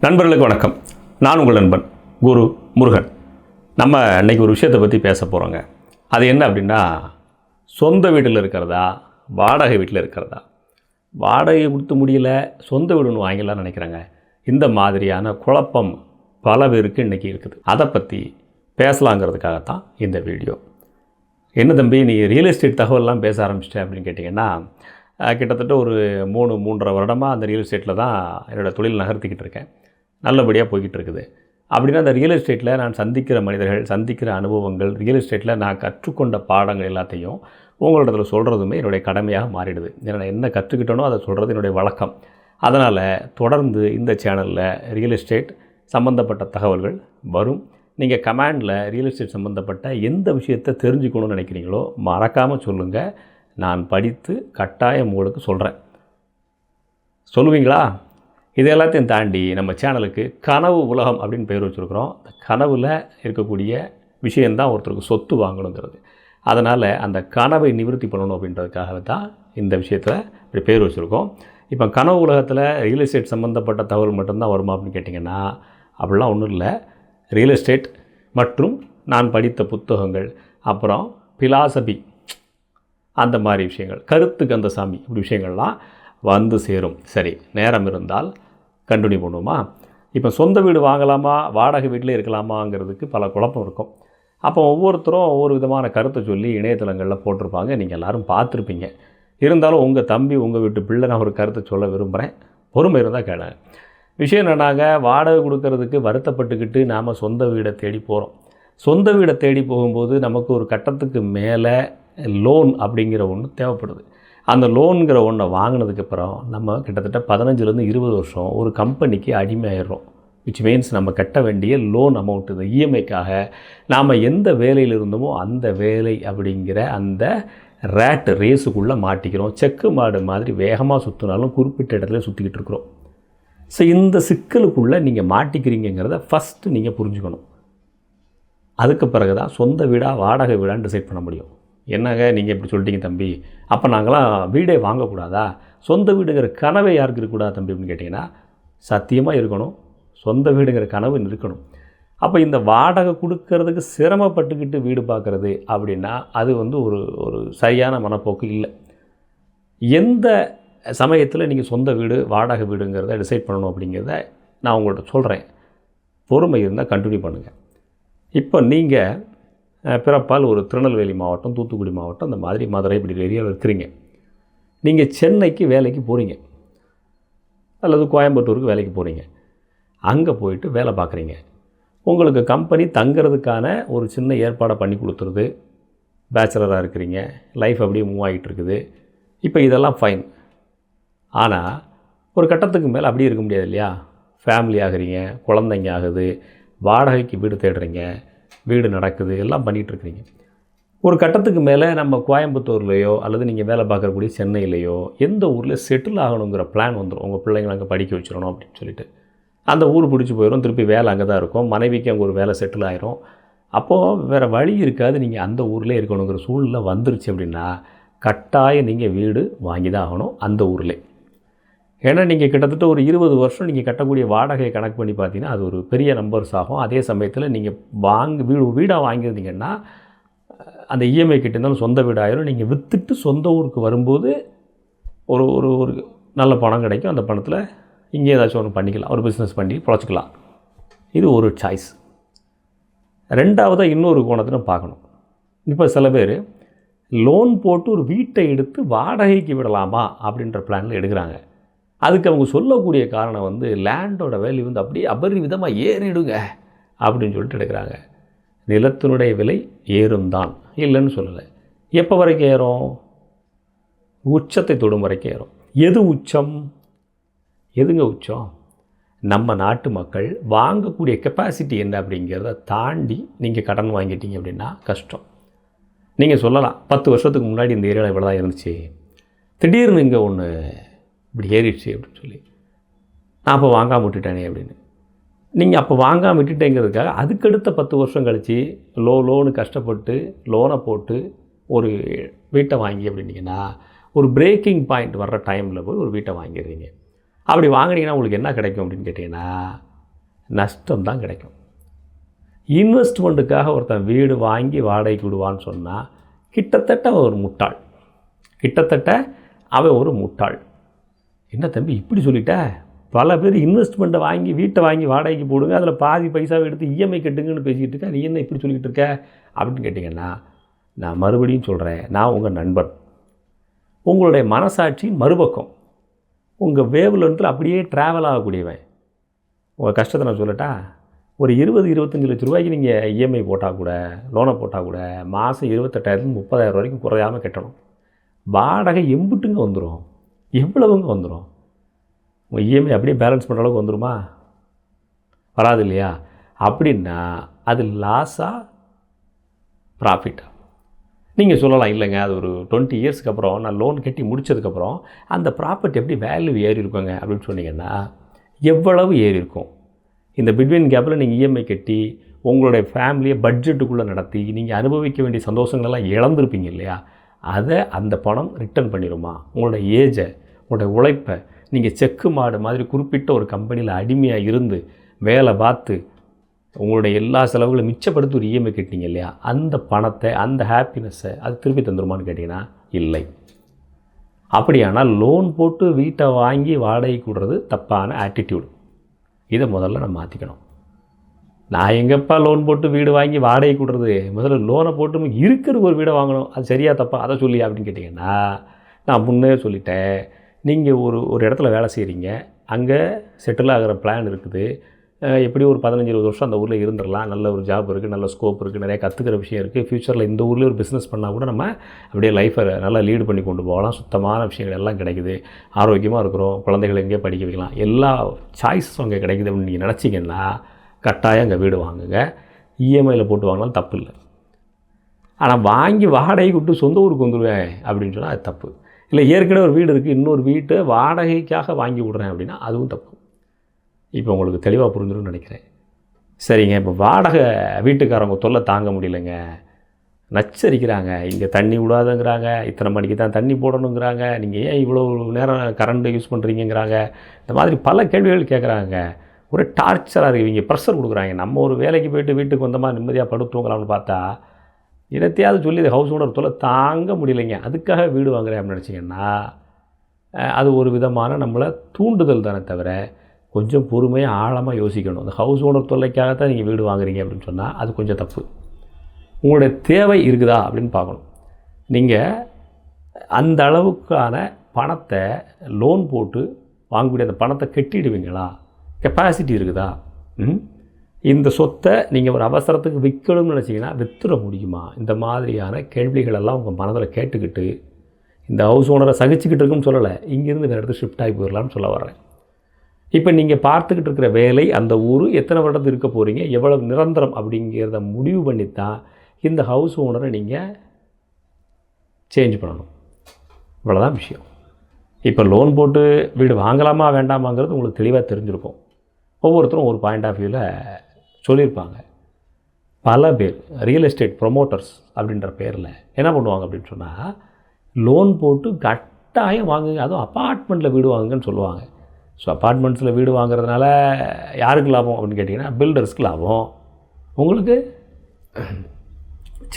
நண்பர்களுக்கு வணக்கம். நான் உங்கள் நண்பன் குரு முருகன். நம்ம இன்றைக்கி ஒரு விஷயத்தை பற்றி பேச போகிறோங்க. அது என்ன அப்படின்னா, சொந்த வீட்டில் இருக்கிறதா, வாடகை வீட்டில் இருக்கிறதா. வாடகை கொடுத்து முடியல, சொந்த வீடு ஒன்று வாங்கிடலாம்னு நினைக்கிறாங்க. இந்த மாதிரியான குழப்பம் பல பேருக்கு இன்றைக்கி இருக்குது. அதை பற்றி பேசலாங்கிறதுக்காகத்தான் இந்த வீடியோ. என்ன தம்பி, நீ ரியல் எஸ்டேட் தகவல்லாம் பேச ஆரம்பிச்சிட்டேன் அப்படின்னு கேட்டிங்கன்னா, கிட்டத்தட்ட ஒரு 3-3.5 வருடமாக அந்த ரியல் எஸ்டேட்டில் தான் என்னோடய தொழில் நகர்த்திக்கிட்டு இருக்கேன். நல்லபடியாக போய்கிட்டு இருக்குது. அப்படின்னா அந்த ரியல் எஸ்டேட்டில் நான் சந்திக்கிற மனிதர்கள், சந்திக்கிற அனுபவங்கள், ரியல் எஸ்டேட்டில் நான் கற்றுக்கொண்ட பாடங்கள் எல்லாத்தையும் உங்களிடத்தில் சொல்கிறதுமே என்னுடைய கடமையாக மாறிடுது. ஏன்னா நான் என்ன கற்றுக்கிட்டனோ அதை சொல்கிறது என்னுடைய வழக்கம். அதனால் தொடர்ந்து இந்த சேனலில் ரியல் எஸ்டேட் சம்மந்தப்பட்ட தகவல்கள் வரும். நீங்கள் கமெண்டில் ரியல் எஸ்டேட் சம்மந்தப்பட்ட எந்த விஷயத்தை தெரிஞ்சுக்கணும்னு நினைக்கிறீங்களோ மறக்காமல் சொல்லுங்கள். நான் படித்து கட்டாயம் உங்களுக்கு சொல்கிறேன். சொல்லுவீங்களா? இது எல்லாத்தையும் தாண்டி நம்ம சேனலுக்கு கனவு உலகம் அப்படின்னு பேர் வச்சுருக்குறோம். அந்த கனவில் இருக்கக்கூடிய விஷயந்தான் ஒருத்தருக்கு சொத்து வாங்கணுங்கிறது. அதனால் அந்த கனவை நிவர்த்தி பண்ணணும் அப்படின்றதுக்காக தான் இந்த விஷயத்தில் இப்படி பேர் வச்சுருக்கோம். இப்போ கனவு உலகத்தில் ரியல் எஸ்டேட் சம்மந்தப்பட்ட தகவல் மட்டும்தான் வருமா அப்படின்னு கேட்டிங்கன்னா, அப்படிலாம் ஒன்றும் இல்லை. ரியல் எஸ்டேட் மற்றும் நான் படித்த புத்தகங்கள், அப்புறம் பிலாசபி, அந்த மாதிரி விஷயங்கள், கருத்து கந்தசாமி, இப்படி விஷயங்கள்லாம் வந்து சேரும். சரி, நேரம் இருந்தால் கண்டினியூ பண்ணுவோமா? இப்போ சொந்த வீடு வாங்கலாமா, வாடகை வீட்டில் இருக்கலாமாங்கிறதுக்கு பல குழப்பம் இருக்கும். அப்போ ஒவ்வொருத்தரும் ஒவ்வொரு விதமான கருத்தை சொல்லி இணையதளங்களில் போட்டிருப்பாங்க. நீங்கள் எல்லோரும் பார்த்துருப்பீங்க. இருந்தாலும் உங்கள் தம்பி, உங்கள் வீட்டு பிள்ளை நான் ஒரு கருத்தை சொல்ல விரும்புகிறேன். பொறுமை இருந்தால் கேள. விஷயம் என்னன்னாங்க, வாடகை கொடுக்கறதுக்கு வருத்தப்பட்டுக்கிட்டு நாம் சொந்த வீடை தேடி போகிறோம். சொந்த வீடை தேடி போகும்போது நமக்கு ஒரு கட்டத்துக்கு மேலே லோன் அப்படிங்கிற ஒன்று தேவைப்படுது. அந்த லோனுங்கிற ஒன்றை வாங்கினதுக்கப்புறம் நம்ம கிட்டத்தட்ட 15-20 வருஷம் ஒரு கம்பெனிக்கு அடிமையாயிடுறோம். விச் மீன்ஸ் நம்ம கட்ட வேண்டிய லோன் அமௌண்ட், இந்த இஎம்ஐக்காக நாம் எந்த வேலையில் இருந்தோமோ அந்த வேலை அப்படிங்கிற அந்த ரேட் ரேஸுக்குள்ளே மாட்டிக்கிறோம். செக்கு மாடு மாதிரி வேகமாக சுற்றினாலும் குறிப்பிட்ட இடத்துல சுற்றிக்கிட்டு இருக்கிறோம். ஸோ இந்த சிக்கலுக்குள்ளே நீங்கள் மாட்டிக்கிறீங்கிறத ஃபஸ்ட்டு நீங்கள் புரிஞ்சுக்கணும். அதுக்கு பிறகு தான் சொந்த வீடாக வாடகை வீடான்னு டிசைட் பண்ண முடியும். என்னங்க நீங்கள் இப்படி சொல்லிட்டீங்க தம்பி, அப்போ நாங்களாம் வீடே வாங்கக்கூடாதா? சொந்த வீடுங்கிற கனவே யாருக்கு இருக்கக்கூடாது தம்பி அப்படின்னு கேட்டிங்கன்னா, சத்தியமாக இருக்கணும். சொந்த வீடுங்கிற கனவு இருக்கணும். அப்போ இந்த வாடகை கொடுக்கறதுக்கு சிரமப்பட்டுக்கிட்டு வீடு பார்க்குறது அப்படின்னா அது வந்து ஒரு சரியான மனப்போக்கு இல்லை. எந்த சமயத்தில் நீங்கள் சொந்த வீடு வாடகை வீடுங்கிறத டிசைட் பண்ணணும் அப்படிங்கிறத நான் உங்கள்கிட்ட சொல்கிறேன். பொறுமை இருந்தால் கண்டினியூ பண்ணுங்கள். இப்போ நீங்கள் பிறப்பால் ஒரு திருநெல்வேலி மாவட்டம், தூத்துக்குடி மாவட்டம், அந்த மாதிரி மதுரை இப்படி ஏரியாவில் இருக்கிறீங்க. நீங்கள் சென்னைக்கு வேலைக்கு போகிறீங்க அல்லது கோயம்புத்தூருக்கு வேலைக்கு போகிறீங்க. அங்கே போயிட்டு வேலை பார்க்குறீங்க. உங்களுக்கு கம்பெனி தங்கிறதுக்கான ஒரு சின்ன ஏற்பாடை பண்ணி கொடுத்துருது. பேச்சுலராக இருக்கிறீங்க, லைஃப் அப்படியே மூவ் ஆகிட்டு இருக்குது. இப்போ இதெல்லாம் ஃபைன். ஆனால் ஒரு கட்டத்துக்கு மேலே அப்படியே இருக்க முடியாது இல்லையா? ஃபேமிலி ஆகுறீங்க, குழந்தைங்க ஆகுது, வாடகைக்கு வீடு தேடுறீங்க, வீடு நடக்குது, எல்லாம் பண்ணிகிட்ருக்கிறீங்க. ஒரு கட்டத்துக்கு மேலே நம்ம கோயம்புத்தூர்லேயோ அல்லது நீங்கள் வேலை பார்க்கக்கூடிய சென்னையிலையோ எந்த ஊரில் செட்டில் ஆகணுங்கிற பிளான் வந்துடும். உங்கள் பிள்ளைங்களை அங்கே படிக்க வச்சிடணும் அப்படின்னு சொல்லிட்டு அந்த ஊர் பிடிச்சி போயிடும். திருப்பி வேலை அங்கே தான் இருக்கும். மனைவிக்கு அங்கே ஒரு வேலை செட்டில் ஆகிரும். அப்போது வேறு வழி இருக்காது, நீங்கள் அந்த ஊரில் இருக்கணுங்கிற சூழ்நிலை வந்துருச்சு அப்படின்னா கட்டாயம் நீங்கள் வீடு வாங்கி தான் ஆகணும் அந்த ஊரில். ஏன்னா நீங்கள் கிட்டத்தட்ட ஒரு 20 வருஷம் நீங்கள் கட்டக்கூடிய வாடகையை கணக்கு பண்ணி பார்த்தீங்கன்னா அது ஒரு பெரிய நம்பர்ஸ் ஆகும். அதே சமயத்தில் நீங்கள் வீடாக வாங்கியிருந்தீங்கன்னா அந்த இஎம்ஐ கிட்ட இருந்தாலும் சொந்த வீடாயிரும். நீங்கள் விற்றுட்டு சொந்த ஊருக்கு வரும்போது ஒரு ஒரு ஒரு நல்ல பணம் கிடைக்கும். அந்த பணத்தில் இங்கே ஏதாச்சும் ஒன்று பண்ணிக்கலாம், ஒரு பிஸ்னஸ் பண்ணி பொழைச்சிக்கலாம். இது ஒரு சாய்ஸ். ரெண்டாவதாக இன்னொரு கோணத்தில் பார்க்கணும். இப்போ சில பேர் லோன் போட்டு ஒரு வீட்டை எடுத்து வாடகைக்கு விடலாமா அப்படின்ற பிளானில் எடுக்கிறாங்க. அதுக்கு அவங்க சொல்லக்கூடிய காரணம் வந்து லேண்டோட வேல்யூ வந்து அப்படியே அபரிவிதமாக ஏறிடுங்க அப்படின்னு சொல்லிட்டு எடுக்கிறாங்க. நிலத்தினுடைய விலை ஏறும் தான், இல்லைன்னு சொல்லலை. எப்போ வரைக்கும் ஏறும்? உச்சத்தை தொடும் வரைக்கும் ஏறும். எது உச்சம்? எதுங்க உச்சம்? நம்ம நாட்டு மக்கள் வாங்கக்கூடிய கெப்பாசிட்டி என்ன அப்படிங்கிறத தாண்டி நீங்கள் கடன் வாங்கிட்டீங்க அப்படின்னா கஷ்டம். நீங்கள் சொல்லலாம் 10 வருஷத்துக்கு முன்னாடி இந்த ஏரியாவில் இவ்வளோ தான் இருந்துச்சு, திடீர்னு இங்கே ஒன்று இப்படி ஏறிடுச்சு அப்படின்னு சொல்லி நான் அப்போ வாங்காமல் விட்டுட்டேனே அப்படின்னு. நீங்கள் அப்போ வாங்காமல் விட்டுட்டேங்கிறதுக்காக அதுக்கடுத்த 10 வருஷம் கழித்து லோனு கஷ்டப்பட்டு லோனை போட்டு ஒரு வீட்டை வாங்கி அப்படின்னீங்கன்னா ஒரு பிரேக்கிங் பாயிண்ட் வர்ற டைமில் போய் ஒரு வீட்டை வாங்கிடுறீங்க. அப்படி வாங்கினீங்கன்னா உங்களுக்கு என்ன கிடைக்கும் அப்படின்னு கேட்டிங்கன்னா நஷ்டம் தான் கிடைக்கும். இன்வெஸ்ட்மெண்ட்டுக்காக ஒருத்தன் வீடு வாங்கி வாடகைக்கு விடுவான்னு சொன்னால் கிட்டத்தட்ட அவன் ஒரு முட்டாள். என்ன தம்பி இப்படி சொல்லிட்ட? பல பேர் இன்வெஸ்ட்மெண்ட்டை வாங்கி வீட்டை வாங்கி வாடகைக்கு போடுங்க, அதில் பாதி பைசாவை எடுத்து இஎம்ஐ கட்டுங்கன்னு பேசிக்கிட்டு இருக்க, நீ என்ன இப்படி சொல்லிக்கிட்டு இருக்க அப்படின்னு கேட்டிங்கன்னா, நான் மறுபடியும் சொல்கிறேன், நான் உங்கள் நண்பன். உங்களுடைய மனசாட்சியின் மறுபக்கம், உங்கள் வேவ்லென்த்தில் அப்படியே ட்ராவல் ஆகக்கூடியவன். உங்கள் கஷ்டத்தை நான் சொல்லட்டா? ஒரு 20-25 லட்ச ரூபாய்க்கு நீங்கள் இஎம்ஐ போட்டால் கூட, லோனை போட்டால் கூட மாதம் 28,000-30,000 வரைக்கும் குறையாமல் கட்டணும். வாடகை எம்புட்டுங்க வந்துடும், எவ்வளவுங்க வந்துடும்? உங்கள் இஎம்ஐ அப்படியே பேலன்ஸ் பண்ணுற அளவுக்கு வந்துடுமா? வராது இல்லையா? அப்படின்னா அது லாஸா ப்ராஃபிட்டா? நீங்கள் சொல்லலாம், இல்லைங்க அது ஒரு 20 இயர்ஸ்க்கு அப்புறம் நான் லோன் கட்டி முடித்ததுக்கப்புறம் அந்த ப்ராப்பர்ட்டி எப்படி வேல்யூ ஏறி இருக்குங்க அப்படின்னு சொன்னீங்கன்னா, எவ்வளவு ஏறி இருக்கும்? இந்த பிட்வீன் கேப்பில் நீங்கள் இஎம்ஐ கட்டி உங்களுடைய ஃபேமிலியை பட்ஜெட்டுக்குள்ளே நடத்தி நீங்கள் அனுபவிக்க வேண்டிய சந்தோஷங்களெல்லாம் இழந்திருப்பீங்க இல்லையா? அதை அந்த பணம் ரிட்டர்ன் பண்ணிடுமா? உங்களோட ஏஜை, உங்களுடைய உழைப்பை, நீங்கள் செக்கு மாடு மாதிரி குறிப்பிட்ட ஒரு கம்பெனியில் அடிமையாக இருந்து வேலை பார்த்து உங்களுடைய எல்லா செலவுகளும் மிச்சப்படுத்தி ஒரு இஎம்ஐ கட்டிங்க இல்லையா? அந்த பணத்தை, அந்த ஹாப்பினஸ்ஸை அது திருப்பி தந்துருமான்னு கேட்டிங்கன்னா இல்லை. அப்படியானால் லோன் போட்டு வீட்டை வாங்கி வாடகைக்கு விடுறது தப்பான ஆட்டிடியூடு. இதை முதல்ல நம்ம மாற்றிக்கணும். நான் எங்கப்பா லோன் போட்டு வீடு வாங்கி வாடகைக்கு விடுறது? முதல்ல லோனை போட்டு இருக்கிற ஒரு வீடை வாங்கணும். அது சரியா தப்பா அதை சொல்லி அப்படின்னு கேட்டிங்கன்னா, நான் முன்னே சொல்லிட்டேன். நீங்கள் ஒரு இடத்துல வேலை செய்கிறீங்க, அங்கே செட்டில் ஆகிற பிளான் இருக்குது. எப்படி ஒரு 15-20 வருஷம் அந்த ஊரில் இருந்துடலாம். நல்ல ஒரு ஜாப் இருக்குது, நல்ல ஸ்கோப் இருக்குது, நிறைய கற்றுக்கிற விஷயம் இருக்குது. ஃப்யூச்சரில் இந்த ஊரில் ஒரு பிஸ்னஸ் பண்ணால் கூட நம்ம அப்படியே லைஃப்பை நல்லா லீடு பண்ணி கொண்டு போகலாம். சுத்தமான விஷயங்கள் எல்லாம் கிடைக்குது, ஆரோக்கியமாக இருக்கிறோம், குழந்தைகளை எங்கேயே படிக்க வைக்கலாம், எல்லா சாய்ஸும் அங்கே கிடைக்குது அப்படின்னு நீங்கள் நினச்சிங்கன்னா கட்டாயம் அங்கே வீடு வாங்குங்க. இஎம்ஐயில் போட்டு வாங்கினாலும் தப்பு இல்லை. ஆனால் வாங்கி வாடகைக்கு விட்டு சொந்த ஊருக்கு வந்துடுவேன் அப்படின்னு சொன்னால் அது தப்பு. இல்லை ஏற்கனவே ஒரு வீடு இருக்குது, இன்னொரு வீட்டை வாடகைக்காக வாங்கி விட்றேன் அப்படின்னா அதுவும் தப்பு. இப்போ உங்களுக்கு தெளிவாக புரிஞ்சிடும்னு நினைக்கிறேன். சரிங்க, இப்போ வாடகை வீட்டுக்காரவங்க தொல்லை தாங்க முடியலைங்க, நச்சரிக்கிறாங்க. இங்கே தண்ணி விடாதுங்கிறாங்க, இத்தனை மணிக்கு தான் தண்ணி போடணுங்கிறாங்க, நீங்கள் ஏன் இவ்வளோ நேரம் கரண்ட்டு யூஸ் பண்ணுறீங்கிறாங்க. இந்த மாதிரி பல கேள்விகள் கேட்குறாங்க. ஒரு டார்ச்சராக இருக்குது, இவங்க ப்ரெஷர் கொடுக்குறாங்க. நம்ம ஒரு வேலைக்கு போய்ட்டு வீட்டுக்கு வந்தோமா நிம்மதியாக படுத்துவங்களாம்னு பார்த்தா இடத்தையாவது சொல்லி ஹவுஸ் ஓனர் தொல்லை தாங்க முடியலைங்க, அதுக்காக வீடு வாங்குறேன் அப்படின்னு நினச்சிங்கன்னா அது ஒரு விதமான நம்மளை தூண்டுதல் தானே தவிர கொஞ்சம் பொறுமையாக ஆழமாக யோசிக்கணும். அந்த ஹவுஸ் ஓனர் தொல்லைக்காகத்தான் நீங்கள் வீடு வாங்குறீங்க அப்படின்னு சொன்னால் அது கொஞ்சம் தப்பு. உங்களுடைய தேவை இருக்குதா அப்படின்னு பார்க்கணும். நீங்கள் அந்த அளவுக்கான பணத்தை லோன் போட்டு வாங்கக்கூடிய அந்த பணத்தை கட்டிடுவீங்களா? கெப்பாசிட்டி இருக்குதா? இந்த சொத்தை நீங்கள் ஒரு அவசரத்துக்கு விற்கணும்னு நினச்சிங்கன்னா விற்றுட முடியுமா? இந்த மாதிரியான கேள்விகளெல்லாம் உங்கள் மனதில் கேட்டுக்கிட்டு இந்த ஹவுஸ் ஓனரை சகிச்சுக்கிட்டு இருக்குன்னு சொல்லலை, இங்கேருந்து வேறு இடத்துக்கு ஷிஃப்ட் ஆகி போயிடலான்னு சொல்ல வர்றேன். இப்போ நீங்கள் பார்த்துக்கிட்டு இருக்கிற வேலை, அந்த ஊர் எத்தனை வருடத்துக்கு இருக்க போகிறீங்க, எவ்வளவு நிரந்தரம் அப்படிங்கிறத முடிவு பண்ணித்தான் இந்த ஹவுஸ் ஓனரை நீங்கள் சேஞ்ச் பண்ணணும். இவ்வளோதான் விஷயம். இப்போ லோன் போட்டு வீடு வாங்கலாமா வேண்டாமாங்கிறது உங்களுக்கு தெளிவாக தெரிஞ்சிருக்கும். ஒவ்வொருத்தரும் ஒரு பாயிண்ட் ஆஃப் வியூவில் சொல்லியிருப்பாங்க. பல பேர் ரியல் எஸ்டேட் ப்ரொமோட்டர்ஸ் அப்படின்ற பேரில் என்ன பண்ணுவாங்க அப்படின்னு சொன்னால், லோன் போட்டு கட்டாயம் வாங்குங்க, அதுவும் அப்பார்ட்மெண்ட்டில் வீடு வாங்குங்கன்னு சொல்லுவாங்க. ஸோ அப்பார்ட்மெண்ட்ஸில் வீடு வாங்குறதுனால யாருக்கு லாபம் அப்படின்னு கேட்டிங்கன்னா பில்டர்ஸ்க்கு லாபம். உங்களுக்கு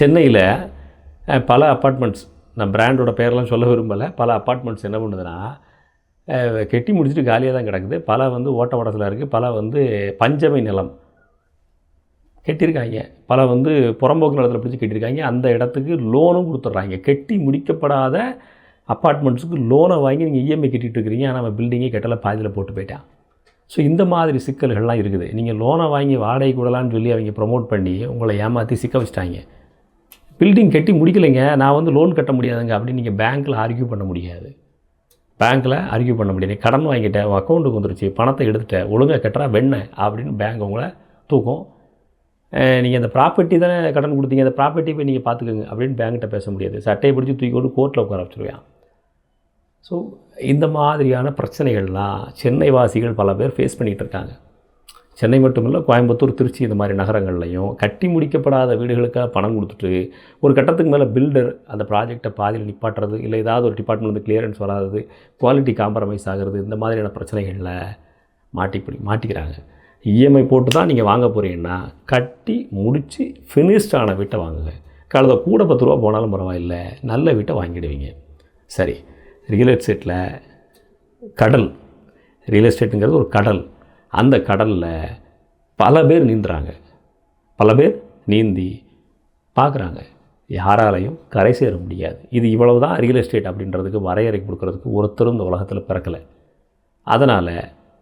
சென்னையில் பல அப்பார்ட்மெண்ட்ஸ், நான் பிராண்டோட பேரெலாம் சொல்ல விரும்பலை, பல அப்பார்ட்மெண்ட்ஸ் என்ன பண்ணுதுன்னா கெட்டி முடிச்சுட்டு காலியாக தான் கிடக்குது. பல ஓட்ட ஓட்டத்தில் இருக்குது, பல பஞ்சமை நிலம் கட்டியிருக்காங்க, பல புறம்போக்கு நிலத்தில் பிடிச்சி கட்டியிருக்காங்க. அந்த இடத்துக்கு லோனும் கொடுத்துட்றாங்க. கெட்டி முடிக்கப்படாத அப்பார்ட்மெண்ட்ஸுக்கு லோனை வாங்கி நீங்கள் இஎம்ஐ கட்டிகிட்டு இருக்கிறீங்க, ஆனால் நம்ம பில்டிங்கே கட்டலை, பாதியில் போட்டு போயிட்டான். ஸோ இந்த மாதிரி சிக்கல்கள்லாம் இருக்குது. நீங்கள் லோனை வாங்கி வாடகை கூடலான்னு சொல்லி அவங்க ப்ரொமோட் பண்ணி உங்களை ஏமாற்றி சிக்க வச்சிட்டாங்க. பில்டிங் கட்டி முடிக்கலைங்க, நான் லோன் கட்ட முடியாதுங்க அப்படின்னு நீங்கள் பேங்க்கில் ஆர்கியூ பண்ண முடியாது. பேங்க்கில் ஆர்கியூ பண்ண முடியாது. நீ கடன் வாங்கிட்டேன், உங்கள் அக்கௌண்ட்டுக்கு வந்துருச்சு, பணத்தை எடுத்துட்டேன், ஒழுங்காக கட்டுறா வெண்ணை அப்படின்னு பேங்க் உங்களை தூக்கும். நீங்கள் அந்த ப்ராப்பர்ட்டி தானே கடன் கொடுத்தீங்க, அந்த ப்ராப்பர்ட்டி போய் நீங்கள் பார்த்துக்கோங்க அப்படின்னு பேங்க்கிட்ட பேச முடியாது. சட்டையை பிடிச்சி தூக்கி கொண்டு கோர்ட்டில் உட்கார வச்சுருவேன். ஸோ இந்த மாதிரியான பிரச்சனைகள்லாம் சென்னை வாசிகள் பல பேர் ஃபேஸ் பண்ணிகிட்டு இருக்காங்க. சென்னை மட்டும் இல்லை, கோயம்புத்தூர், திருச்சி இந்த மாதிரி நகரங்கள்லையும் கட்டி முடிக்கப்படாத வீடுகளுக்காக பணம் கொடுத்துட்டு ஒரு கட்டத்துக்கு மேலே பில்டர் அந்த ப்ராஜெக்டை பாதியில் நிப்பாட்டுறது, இல்லை ஏதாவது ஒரு டிபார்ட்மெண்ட் கிளியரன்ஸ் வராது, குவாலிட்டி காம்ப்ரமைஸ் ஆகிறது, இந்த மாதிரியான பிரச்சனைகளில் மாட்டிக்கிறாங்க. இஎம்ஐ போட்டு தான் நீங்கள் வாங்க போகிறீங்கன்னா கட்டி முடித்து ஃபினிஷ்டான வீட்டை வாங்குங்க. கழுத கூட 10 ரூபா போனாலும் பரவாயில்ல, நல்ல வீட்டை வாங்கிடுவீங்க. சரி, ரியல் எஸ்டேட்டில் கடல், ரியல் எஸ்டேட்டுங்கிறது ஒரு கடல். அந்த கடலில் பல பேர் நீந்துறாங்க, பல பேர் நீந்தி பார்க்குறாங்க. யாராலையும் கரை சேர முடியாது. இது இவ்வளவு தான் ரியல் எஸ்டேட் அப்படின்றதுக்கு வரையறை கொடுக்கறதுக்கு ஒருத்தரும் இந்த உலகத்தில் பிறக்கலை. அதனால்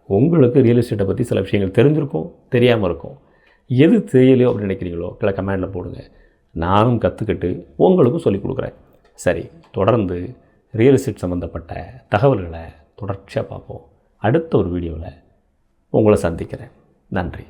உங்களுக்கு ரியல் எஸ்டேட்டை பற்றி சில விஷயங்கள் தெரிஞ்சிருக்கும், தெரியாமல் இருக்கும். எது தெரியலையோ அப்படின்னு நினைக்கிறீங்களோ கீழே கமெண்டில் போடுங்க. நானும் கற்றுக்கிட்டு உங்களுக்கும் சொல்லிக் கொடுக்குறேன். சரி, தொடர்ந்து ரியல் எஸ்டேட் சம்மந்தப்பட்ட தகவல்களை தொடர்ச்சியாக பார்ப்போம். அடுத்த ஒரு வீடியோவில் உங்களை சந்திக்கிறேன். நன்றி.